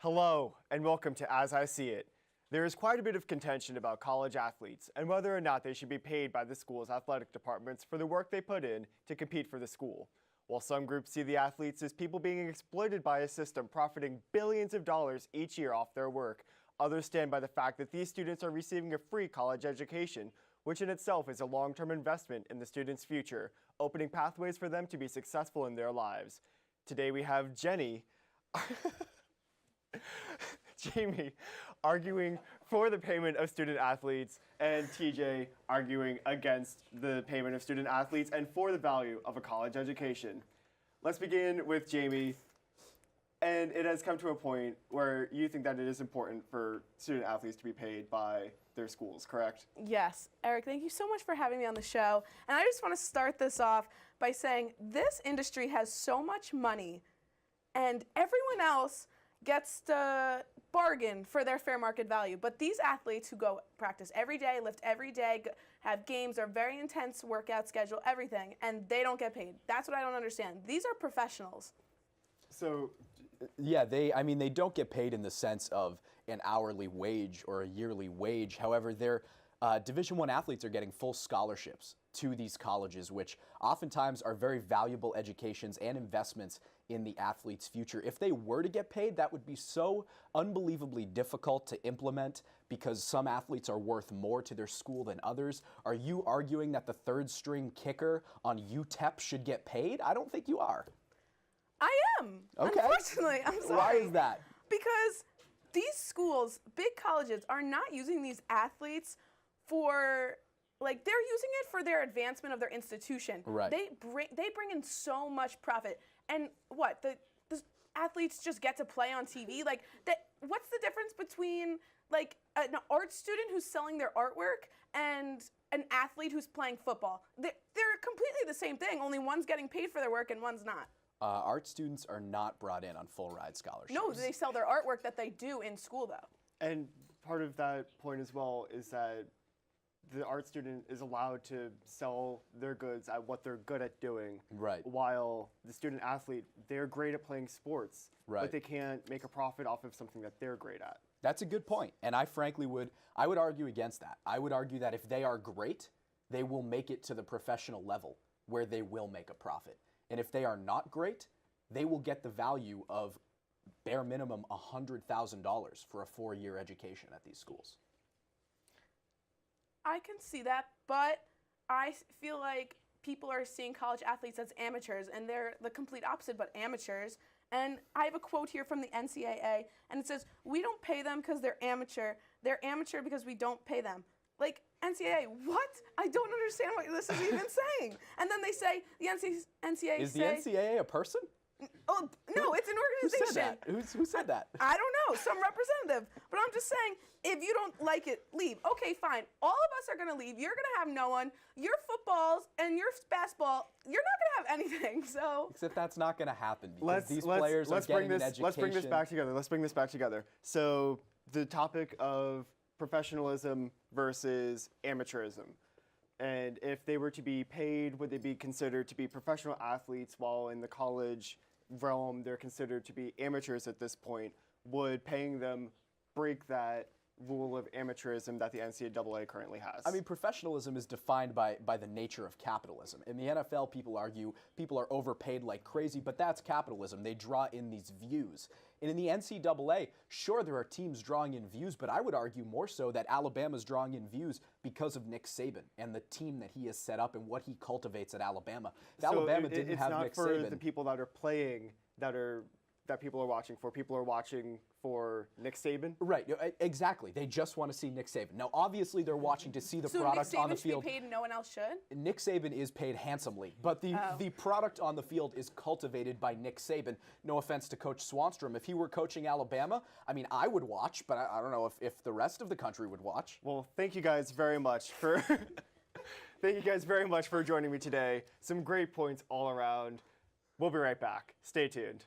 Hello, and welcome to As I See It. There is quite a bit of contention about college athletes and whether or not they should be paid by the school's athletic departments for the work they put in to compete for the school. While some groups see the athletes as people being exploited by a system profiting billions of dollars each year off their work, others stand by the fact that these students are receiving a free college education, which in itself is a long-term investment in the students' future, opening pathways for them to be successful in their lives. Today we have Jamie arguing for the payment of student athletes, and TJ arguing against the payment of student athletes and for the value of a college education. Let's begin with Jamie. And it has come to a point where you think that it is important for student athletes to be paid by their schools, correct? Yes. Eric, thank you so much for having me on the show. And I just want to start this off by saying this industry has so much money, and everyone else gets to bargain for their fair market value. But these athletes who go practice every day, lift every day, have games, are very intense workout schedule, everything, and they don't get paid. That's what I don't understand. These are professionals. So, yeah, they don't get paid in the sense of an hourly wage or a yearly wage. However, their Division I athletes are getting full scholarships to these colleges, which oftentimes are very valuable educations and investments in the athlete's future. If they were to get paid, that would be so unbelievably difficult to implement because some athletes are worth more to their school than others. Are you arguing that the third string kicker on UTEP should get paid? I don't think you are. I am. Okay. Unfortunately, I'm sorry. Why is that? Because these schools, big colleges, are not using these athletes for, like, they're using it for their advancement of their institution. Right. They bring in so much profit. And what, the athletes just get to play on TV? Like, what's the difference between, like, an art student who's selling their artwork and an athlete who's playing football? They're completely the same thing, only one's getting paid for their work and one's not. Art students are not brought in on full ride scholarships. No, they sell their artwork that they do in school, though. and part of that point as well is that the art student is allowed to sell their goods at what they're good at doing. Right. While the student athlete, they're great at playing sports, right, but they can't make a profit off of something that they're great at. That's a good point. And I frankly would argue against that. I would argue that if they are great, they will make it to the professional level where they will make a profit. And if they are not great, they will get the value of bare minimum $100,000 for a 4-year education at these schools. I can see that, but I feel like people are seeing college athletes as amateurs, and they're the complete opposite, but amateurs. And I have a quote here from the NCAA, and it says, "We don't pay them because they're amateur. They're amateur because we don't pay them." Like, NCAA, what? I don't understand what this is even saying. And then they say, the NCAA Is the NCAA a person? Oh, no, it's an organization. Who said that? I don't know, some representative. But I'm just saying, if you don't like it, leave. Okay, fine. All of us are going to leave. You're going to have no one. Your footballs and your basketball, you're not going to have anything. So Except that's not going to happen because these players are getting an education. Let's bring this back together. So the topic of professionalism versus amateurism. And if they were to be paid, would they be considered to be professional athletes while in the college realm they're considered to be amateurs at this point? Would paying them break that rule of amateurism that the NCAA currently has? I mean, professionalism is defined by the nature of capitalism. In the NFL, people argue people are overpaid like crazy, but that's capitalism. They draw in these views. And in the NCAA, sure, there are teams drawing in views, but I would argue more so that Alabama's drawing in views because of Nick Saban and the team that he has set up and what he cultivates at Alabama. If Alabama didn't have Nick Saban, it's not for the people that are playing that people are watching for. People are watching for Nick Saban? Right, exactly. They just want to see Nick Saban. Now, obviously, they're watching to see the product on the field. So Nick Saban should be paid and no one else should? Nick Saban is paid handsomely, but the product on the field is cultivated by Nick Saban. No offense to Coach Swanstrom. If he were coaching Alabama, I mean, I would watch, but I don't know if the rest of the country would watch. Well, thank you guys very much for thank you guys very much for joining me today. Some great points all around. We'll be right back. Stay tuned.